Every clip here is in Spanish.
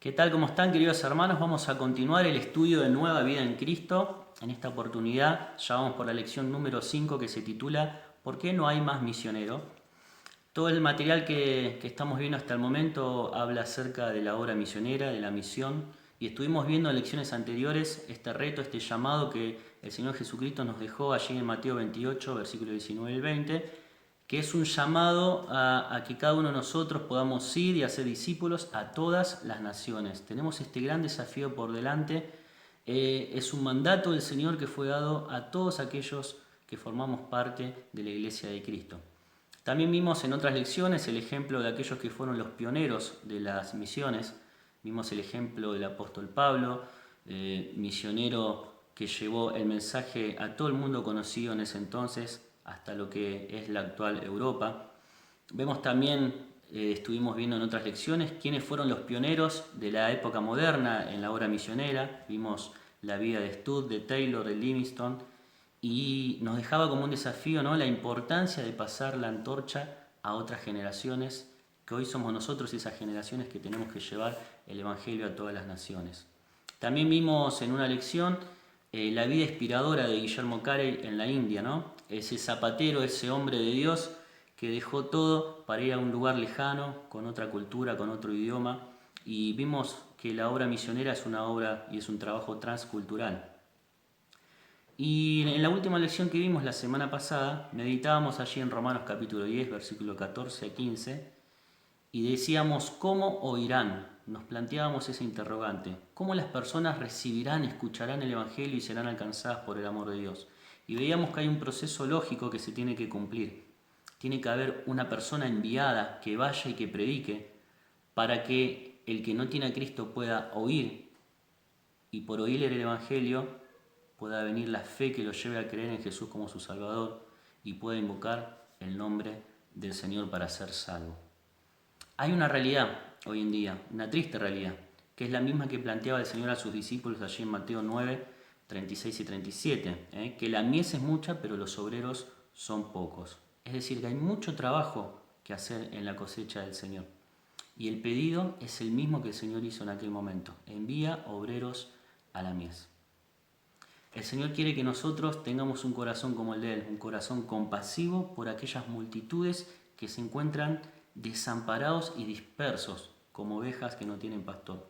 ¿Qué tal? ¿Cómo están, queridos hermanos? Vamos a continuar el estudio de Nueva Vida en Cristo. En esta oportunidad ya vamos por la lección número 5 que se titula ¿Por qué no hay más misionero? Todo el material que estamos viendo hasta el momento habla acerca de la obra misionera, de la misión, y estuvimos viendo en lecciones anteriores este reto, este llamado que el Señor Jesucristo nos dejó allí en Mateo 28, versículos 19 y 20, que es un llamado a que cada uno de nosotros podamos ir y hacer discípulos a todas las naciones. Tenemos este gran desafío por delante. Es un mandato del Señor que fue dado a todos aquellos que formamos parte de la Iglesia de Cristo. También vimos en otras lecciones el ejemplo de aquellos que fueron los pioneros de las misiones. Vimos el ejemplo del apóstol Pablo, misionero que llevó el mensaje a todo el mundo conocido en ese entonces, hasta lo que es la actual Europa. Vemos también, estuvimos viendo en otras lecciones, quiénes fueron los pioneros de la época moderna en la obra misionera. Vimos la vida de Studd, de Taylor, de Livingstone, y nos dejaba como un desafío, ¿no?, la importancia de pasar la antorcha a otras generaciones, que hoy somos nosotros esas generaciones que tenemos que llevar el Evangelio a todas las naciones. También vimos en una lección la vida inspiradora de Guillermo Carey en la India, ¿no? Ese zapatero, ese hombre de Dios que dejó todo para ir a un lugar lejano, con otra cultura, con otro idioma, y vimos que la obra misionera es una obra y es un trabajo transcultural. Y en la última lección que vimos la semana pasada, meditábamos allí en Romanos capítulo 10, versículo 14 a 15, y decíamos, ¿cómo oirán? Nos planteábamos ese interrogante. ¿Cómo las personas recibirán, escucharán el Evangelio y serán alcanzadas por el amor de Dios? Y veíamos que hay un proceso lógico que se tiene que cumplir. Tiene que haber una persona enviada que vaya y que predique para que el que no tiene a Cristo pueda oír y por oír el Evangelio pueda venir la fe que lo lleve a creer en Jesús como su Salvador y pueda invocar el nombre del Señor para ser salvo. Hay una realidad hoy en día, una triste realidad, que es la misma que planteaba el Señor a sus discípulos allí en Mateo 9, 36 y 37, que la mies es mucha, pero los obreros son pocos. Es decir, que hay mucho trabajo que hacer en la cosecha del Señor. Y el pedido es el mismo que el Señor hizo en aquel momento. Envía obreros a la mies. El Señor quiere que nosotros tengamos un corazón como el de Él, un corazón compasivo por aquellas multitudes que se encuentran desamparados y dispersos como ovejas que no tienen pastor.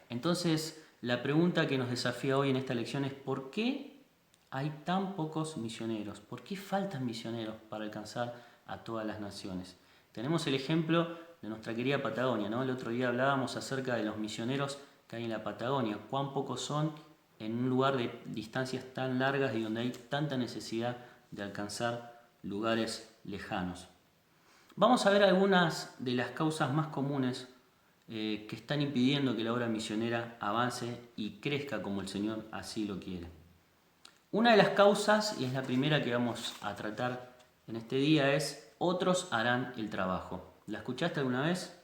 Entonces, la pregunta que nos desafía hoy en esta lección es ¿por qué hay tan pocos misioneros? ¿Por qué faltan misioneros para alcanzar a todas las naciones? Tenemos el ejemplo de nuestra querida Patagonia, ¿no? El otro día hablábamos acerca de los misioneros que hay en la Patagonia, cuán pocos son en un lugar de distancias tan largas y donde hay tanta necesidad de alcanzar lugares lejanos. Vamos a ver algunas de las causas más comunes que están impidiendo que la obra misionera avance y crezca como el Señor así lo quiere. Una de las causas, y es la primera que vamos a tratar en este día, es otros harán el trabajo. ¿La escuchaste alguna vez?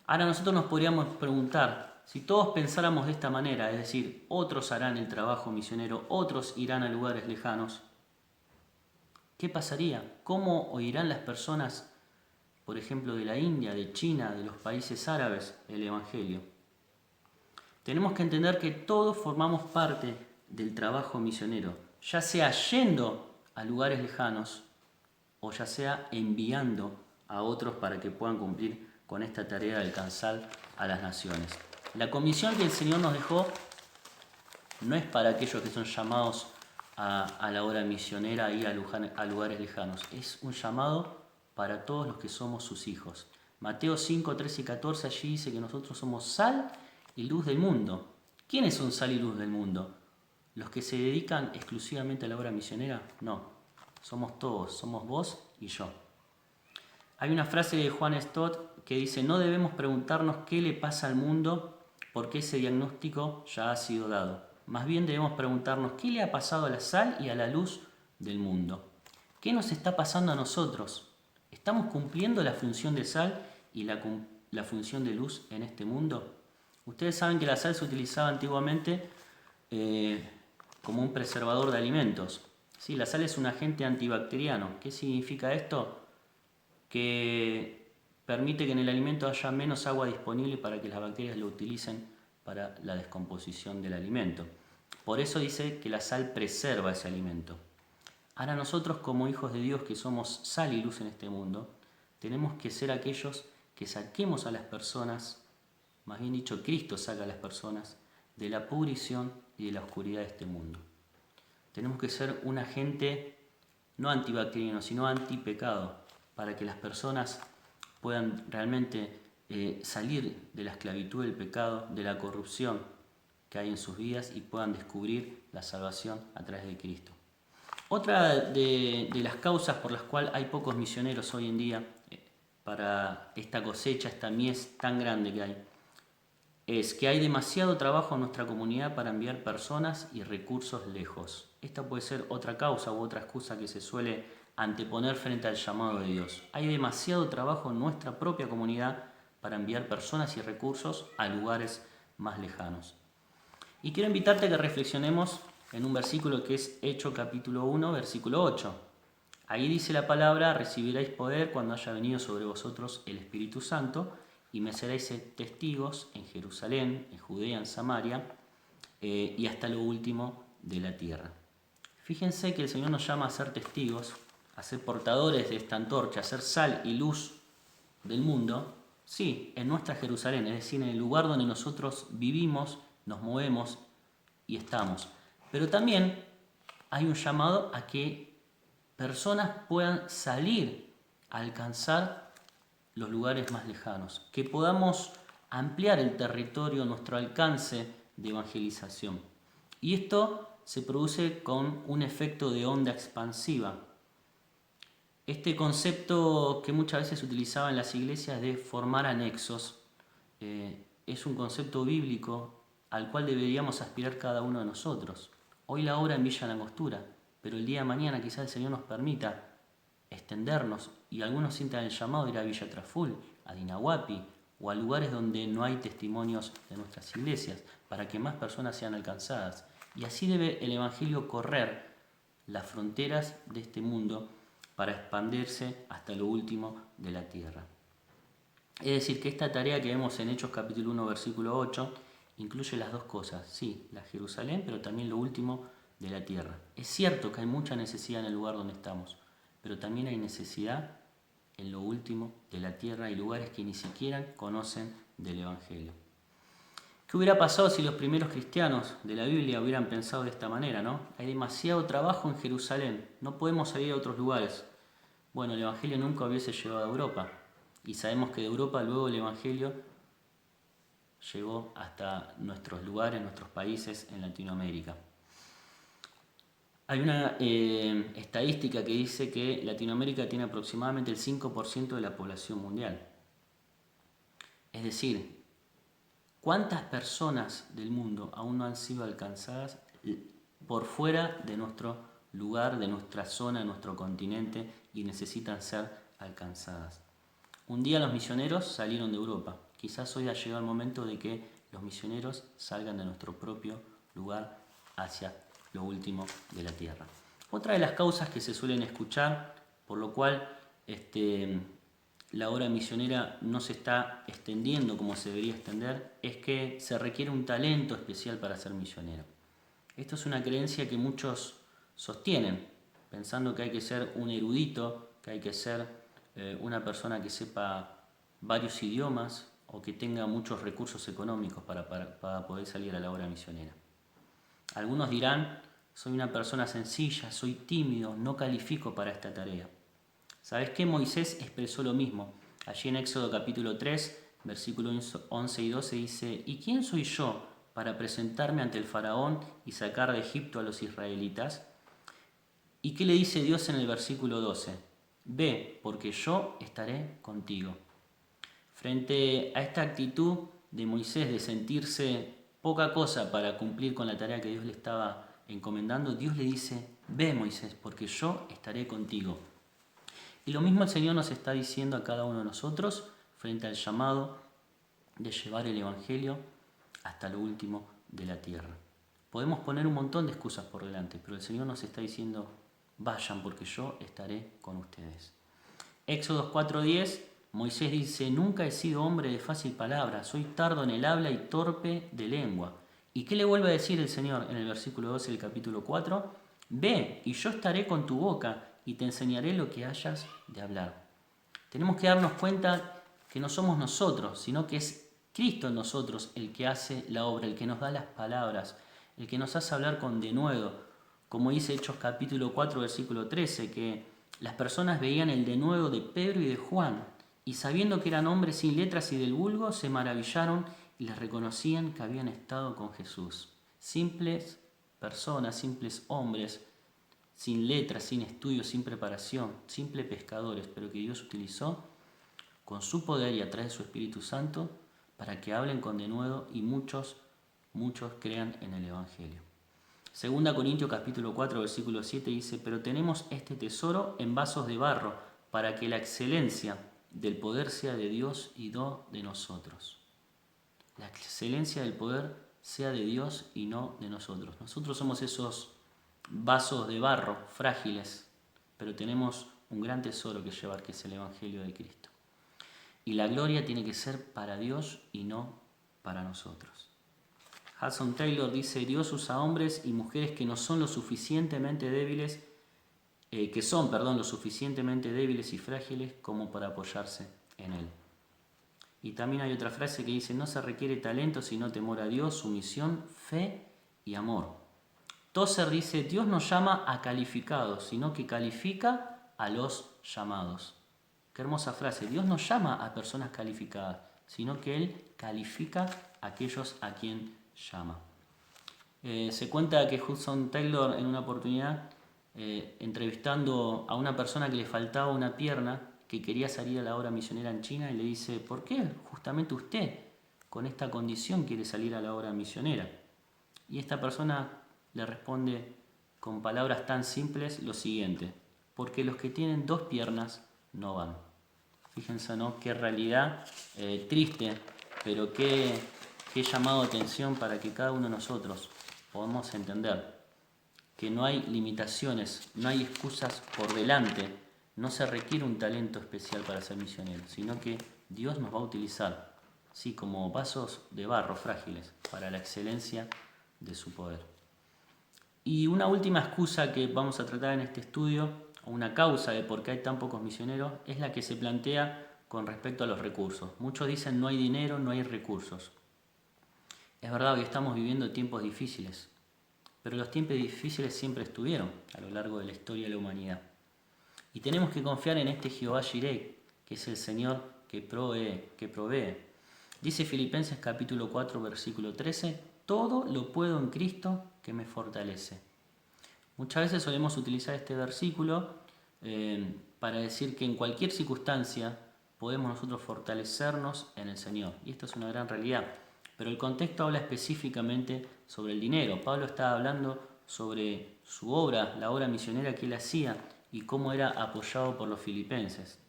Ahora nosotros nos podríamos preguntar, si todos pensáramos de esta manera, es decir, otros harán el trabajo misionero, otros irán a lugares lejanos, ¿qué pasaría? ¿Cómo oirán las personas, por ejemplo, de la India, de China, de los países árabes, el Evangelio? Tenemos que entender que todos formamos parte del trabajo misionero, ya sea yendo a lugares lejanos o ya sea enviando a otros para que puedan cumplir con esta tarea de alcanzar a las naciones. La comisión que el Señor nos dejó no es para aquellos que son llamados a la obra misionera y a lugares lejanos. Es un llamado para todos los que somos sus hijos. Mateo 5, 13 y 14 allí dice que nosotros somos sal y luz del mundo. ¿Quiénes son sal y luz del mundo? ¿Los que se dedican exclusivamente a la obra misionera? No, somos todos, somos vos y yo. Hay una frase de Juan Stott que dice, no debemos preguntarnos qué le pasa al mundo porque ese diagnóstico ya ha sido dado. Más bien debemos preguntarnos qué le ha pasado a la sal y a la luz del mundo. ¿Qué nos está pasando a nosotros? ¿Estamos cumpliendo la función de sal y la función de luz en este mundo? Ustedes saben que la sal se utilizaba antiguamente como un preservador de alimentos. Sí, la sal es un agente antibacteriano. ¿Qué significa esto? Que permite que en el alimento haya menos agua disponible para que las bacterias lo utilicen para la descomposición del alimento. Por eso dice que la sal preserva ese alimento. Ahora nosotros, como hijos de Dios que somos sal y luz en este mundo, tenemos que ser aquellos que saquemos a las personas, más bien dicho, Cristo saca a las personas de la pudrición y de la oscuridad de este mundo. Tenemos que ser un agente no antibacteriano, sino antipecado, para que las personas puedan realmente salir de la esclavitud del pecado, de la corrupción que hay en sus vidas y puedan descubrir la salvación a través de Cristo. Otra de las causas por las cuales hay pocos misioneros hoy en día para esta cosecha, esta mies tan grande que hay, es que hay demasiado trabajo en nuestra comunidad para enviar personas y recursos lejos. Esta puede ser otra causa u otra excusa que se suele anteponer frente al llamado de Dios. Hay demasiado trabajo en nuestra propia comunidad para enviar personas y recursos a lugares más lejanos. Y quiero invitarte a que reflexionemos en un versículo que es Hechos capítulo 1, versículo 8. Ahí dice la palabra: recibiréis poder cuando haya venido sobre vosotros el Espíritu Santo, y me seréis testigos en Jerusalén, en Judea, en Samaria, y hasta lo último de la tierra. Fíjense que el Señor nos llama a ser testigos, a ser portadores de esta antorcha, a ser sal y luz del mundo, sí, en nuestra Jerusalén, es decir, en el lugar donde nosotros vivimos, nos movemos y estamos. Pero también hay un llamado a que personas puedan salir a alcanzar los lugares más lejanos, que podamos ampliar el territorio, nuestro alcance de evangelización. Y esto se produce con un efecto de onda expansiva. Este concepto que muchas veces se utilizaba en las iglesias de formar anexos es un concepto bíblico al cual deberíamos aspirar cada uno de nosotros. Hoy la obra en Villa Langostura, pero el día de mañana quizás el Señor nos permita extendernos y algunos sientan el llamado de ir a Villa Traful, a Dinahuapi o a lugares donde no hay testimonios de nuestras iglesias, para que más personas sean alcanzadas. Y así debe el Evangelio correr las fronteras de este mundo para expandirse hasta lo último de la tierra. Es decir, que esta tarea que vemos en Hechos capítulo 1, versículo 8, incluye las dos cosas, sí, la Jerusalén, pero también lo último de la tierra. Es cierto que hay mucha necesidad en el lugar donde estamos, pero también hay necesidad en lo último de la tierra y lugares que ni siquiera conocen del Evangelio. ¿Qué hubiera pasado si los primeros cristianos de la Biblia hubieran pensado de esta manera, no? Hay demasiado trabajo en Jerusalén, no podemos salir a otros lugares. Bueno, el Evangelio nunca hubiese llegado a Europa, y sabemos que de Europa luego el Evangelio llegó hasta nuestros lugares, nuestros países en Latinoamérica. Hay una estadística que dice que Latinoamérica tiene aproximadamente el 5% de la población mundial. Es decir, ¿cuántas personas del mundo aún no han sido alcanzadas por fuera de nuestro lugar, de nuestra zona, de nuestro continente y necesitan ser alcanzadas? Un día los misioneros salieron de Europa. Quizás hoy ha llegado el momento de que los misioneros salgan de nuestro propio lugar hacia lo último de la tierra. Otra de las causas que se suelen escuchar, por lo cual la obra misionera no se está extendiendo como se debería extender, es que se requiere un talento especial para ser misionero. Esto es una creencia que muchos sostienen, pensando que hay que ser un erudito, que hay que ser una persona que sepa varios idiomas o que tenga muchos recursos económicos para poder salir a la obra misionera. Algunos dirán: soy una persona sencilla, soy tímido, no califico para esta tarea. ¿Sabes qué? Moisés expresó lo mismo. Allí en Éxodo capítulo 3, versículos 11 y 12 dice: ¿y quién soy yo para presentarme ante el faraón y sacar de Egipto a los israelitas? ¿Y qué le dice Dios en el versículo 12? Ve, porque yo estaré contigo. Frente a esta actitud de Moisés de sentirse poca cosa para cumplir con la tarea que Dios le estaba encomendando, Dios le dice: ve, Moisés, porque yo estaré contigo. Y lo mismo el Señor nos está diciendo a cada uno de nosotros frente al llamado de llevar el Evangelio hasta lo último de la tierra. Podemos poner un montón de excusas por delante, pero el Señor nos está diciendo: vayan, porque yo estaré con ustedes. Éxodo 4:10 Moisés dice, nunca he sido hombre de fácil palabra, soy tardo en el habla y torpe de lengua. ¿Y qué le vuelve a decir el Señor en el versículo 12 del capítulo 4? Ve, y yo estaré con tu boca y te enseñaré lo que hayas de hablar. Tenemos que darnos cuenta que no somos nosotros, sino que es Cristo en nosotros el que hace la obra, el que nos da las palabras, el que nos hace hablar con denuedo. Como dice Hechos capítulo 4, versículo 13, que las personas veían el denuedo de Pedro y de Juan, y sabiendo que eran hombres sin letras y del vulgo, se maravillaron y les reconocían que habían estado con Jesús. Simples personas, simples hombres, sin letras, sin estudios, sin preparación, simples pescadores, pero que Dios utilizó con su poder y a través de su Espíritu Santo para que hablen con denuedo y muchos crean en el Evangelio. 2 Corintios capítulo 4, versículo 7 dice, pero tenemos este tesoro en vasos de barro, para que la excelencia del poder sea de Dios y no de nosotros. La excelencia del poder sea de Dios y no de nosotros. Nosotros somos esos vasos de barro frágiles, pero tenemos un gran tesoro que llevar, que es el Evangelio de Cristo. Y la gloria tiene que ser para Dios y no para nosotros. Hudson Taylor dice, Dios usa hombres y mujeres que no son lo suficientemente débiles, lo suficientemente débiles y frágiles como para apoyarse en Él. Y también hay otra frase que dice, no se requiere talento sino temor a Dios, sumisión, fe y amor. Tozer dice, Dios no llama a calificados, sino que califica a los llamados. Qué hermosa frase. Dios no llama a personas calificadas, sino que Él califica a aquellos a quien llama. Se cuenta que Hudson Taylor en una oportunidad, entrevistando a una persona que le faltaba una pierna, que quería salir a la obra misionera en China, y le dice, ¿por qué justamente usted con esta condición quiere salir a la obra misionera? Y esta persona le responde con palabras tan simples lo siguiente, porque los que tienen 2 piernas no van. Fíjense, ¿no? Qué realidad triste, pero qué llamado de atención para que cada uno de nosotros podamos entender que no hay limitaciones, no hay excusas por delante, no se requiere un talento especial para ser misionero, sino que Dios nos va a utilizar, sí, como vasos de barro frágiles para la excelencia de su poder. Y una última excusa que vamos a tratar en este estudio, o una causa de por qué hay tan pocos misioneros, es la que se plantea con respecto a los recursos. Muchos dicen no hay dinero, no hay recursos. Es verdad, hoy estamos viviendo tiempos difíciles, pero los tiempos difíciles siempre estuvieron a lo largo de la historia de la humanidad. Y tenemos que confiar en este Jehová Jireh, que es el Señor que provee. Dice Filipenses capítulo 4, versículo 13, todo lo puedo en Cristo que me fortalece. Muchas veces solemos utilizar este versículo para decir que en cualquier circunstancia podemos nosotros fortalecernos en el Señor. Y esto es una gran realidad. Pero el contexto habla específicamente sobre el dinero. Pablo estaba hablando sobre su obra, la obra misionera que él hacía y cómo era apoyado por los filipenses.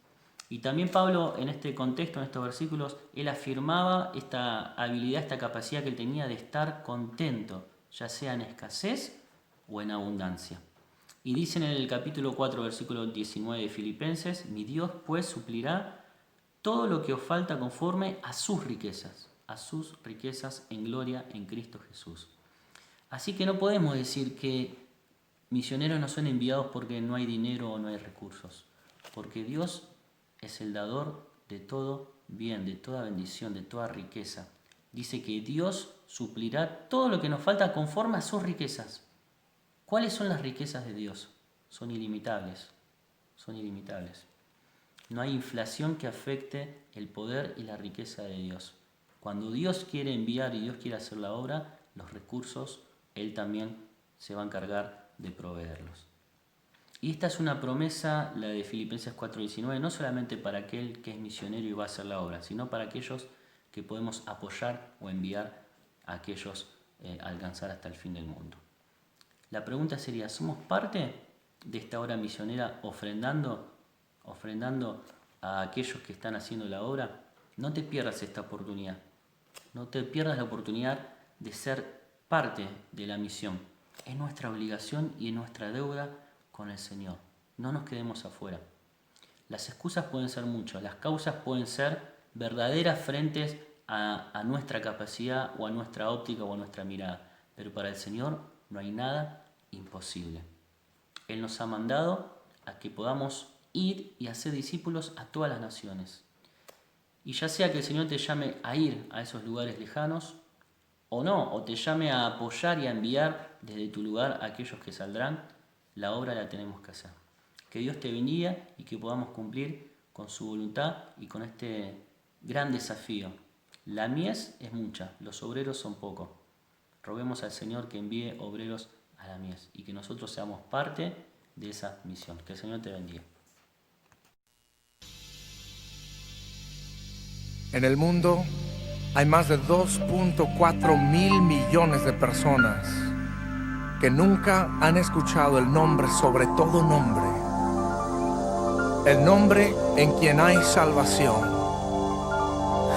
Y también Pablo en este contexto, en estos versículos, él afirmaba esta habilidad, esta capacidad que él tenía de estar contento, ya sea en escasez o en abundancia. Y dicen en el capítulo 4, versículo 19 de Filipenses, mi Dios pues suplirá todo lo que os falta conforme a sus riquezas en gloria en Cristo Jesús. Así que no podemos decir que misioneros no son enviados porque no hay dinero o no hay recursos, porque Dios es el dador de todo bien, de toda bendición, de toda riqueza. Dice que Dios suplirá todo lo que nos falta conforme a sus riquezas. ¿Cuáles son las riquezas de Dios? Son ilimitables, son ilimitables. No hay inflación que afecte el poder y la riqueza de Dios. Cuando Dios quiere enviar y Dios quiere hacer la obra, los recursos, Él también se va a encargar de proveerlos. Y esta es una promesa, la de Filipenses 4:19, no solamente para aquel que es misionero y va a hacer la obra, sino para aquellos que podemos apoyar o enviar a aquellos a alcanzar hasta el fin del mundo. La pregunta sería, ¿somos parte de esta obra misionera ofrendando a aquellos que están haciendo la obra? No te pierdas esta oportunidad. No te pierdas la oportunidad de ser parte de la misión. Es nuestra obligación y es nuestra deuda con el Señor. No nos quedemos afuera. Las excusas pueden ser muchas, las causas pueden ser verdaderas frentes a nuestra capacidad o a nuestra óptica o a nuestra mirada. Pero para el Señor no hay nada imposible. Él nos ha mandado a que podamos ir y hacer discípulos a todas las naciones. Y ya sea que el Señor te llame a ir a esos lugares lejanos o no, o te llame a apoyar y a enviar desde tu lugar a aquellos que saldrán, la obra la tenemos que hacer. Que Dios te bendiga y que podamos cumplir con su voluntad y con este gran desafío. La mies es mucha, los obreros son pocos. Roguemos al Señor que envíe obreros a la mies y que nosotros seamos parte de esa misión. Que el Señor te bendiga. En el mundo hay más de 2.4 mil millones de personas que nunca han escuchado el nombre sobre todo nombre, el nombre en quien hay salvación,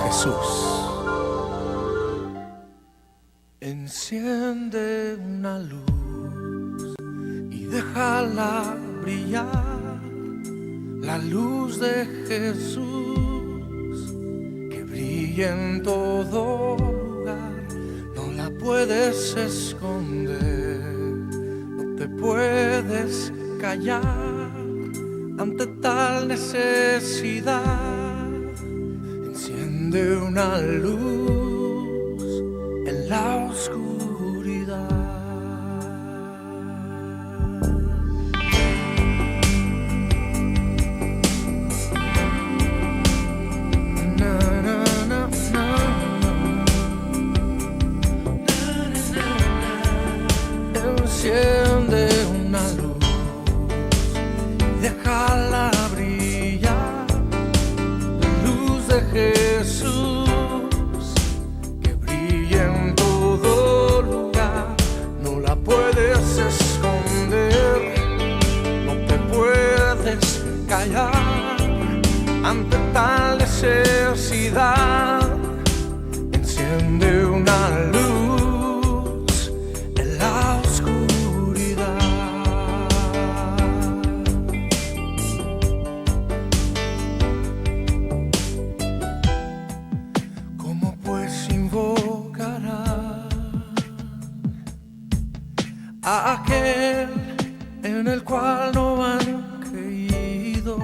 Jesús. Enciende una luz y déjala brillar, la luz de Jesús que brilla en todo lugar. No la puedes esconder, no te puedes callar ante tal necesidad. Enciende una luz en la oscuridad. Na, na, na, na. Enciende una luz, déjala brillar, la luz de Jesús que brilla en todo lugar. No la puedes esconder, no te puedes callar ante tal necesidad. Enciende una luz en la oscuridad. ¿Cómo pues invocará a aquel en el cual no han creído?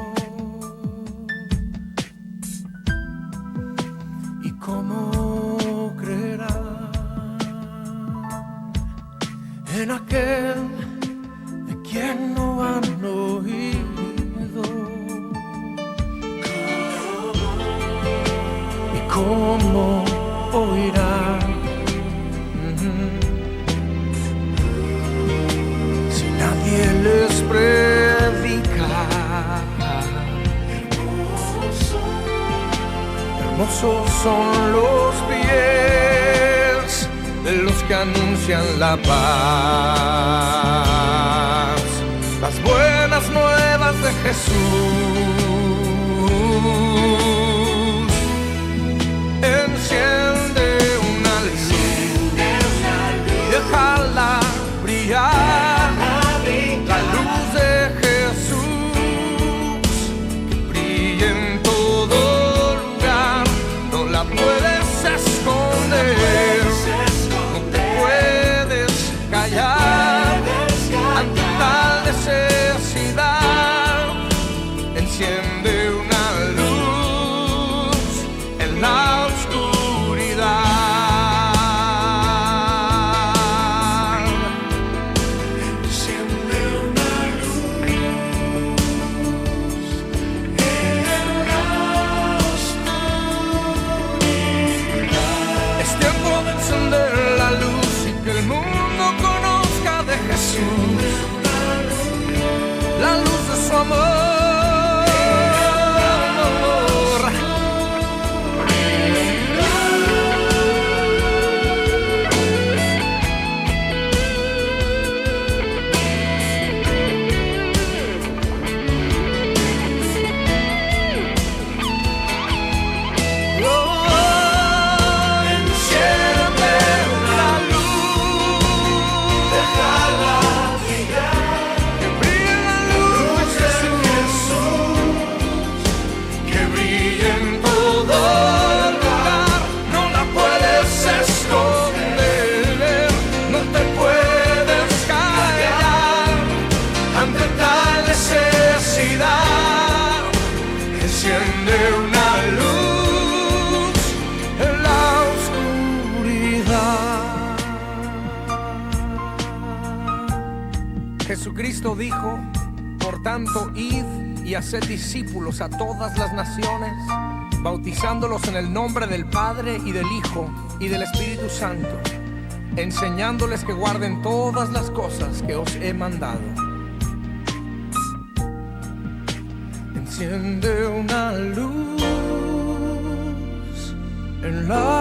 ¿Y cómo creerán en aquel de quien no han oído? ¿Y cómo oirán si nadie les predica? Hermosos son los pies de los que anuncian la paz, las buenas nuevas de Jesús. Enciende una luz y déjala brillar, la luz de Jesús que brilla en todo lugar. No la puedes esconder, no te puedes callar ante tal necesidad. Enciende una luz en la oscuridad. Enciende una luz en la oscuridad. Es tiempo de encender la luz y que el mundo conozca de Jesús, la luz de su amor. Enciende una luz, déjala brillar, que brille la luz de Jesús. Jesucristo dijo: por tanto, id y haced discípulos a todas las naciones, bautizándolos en el nombre del Padre y del Hijo y del Espíritu Santo, enseñándoles que guarden todas las cosas que os he mandado. Enciende una luz en la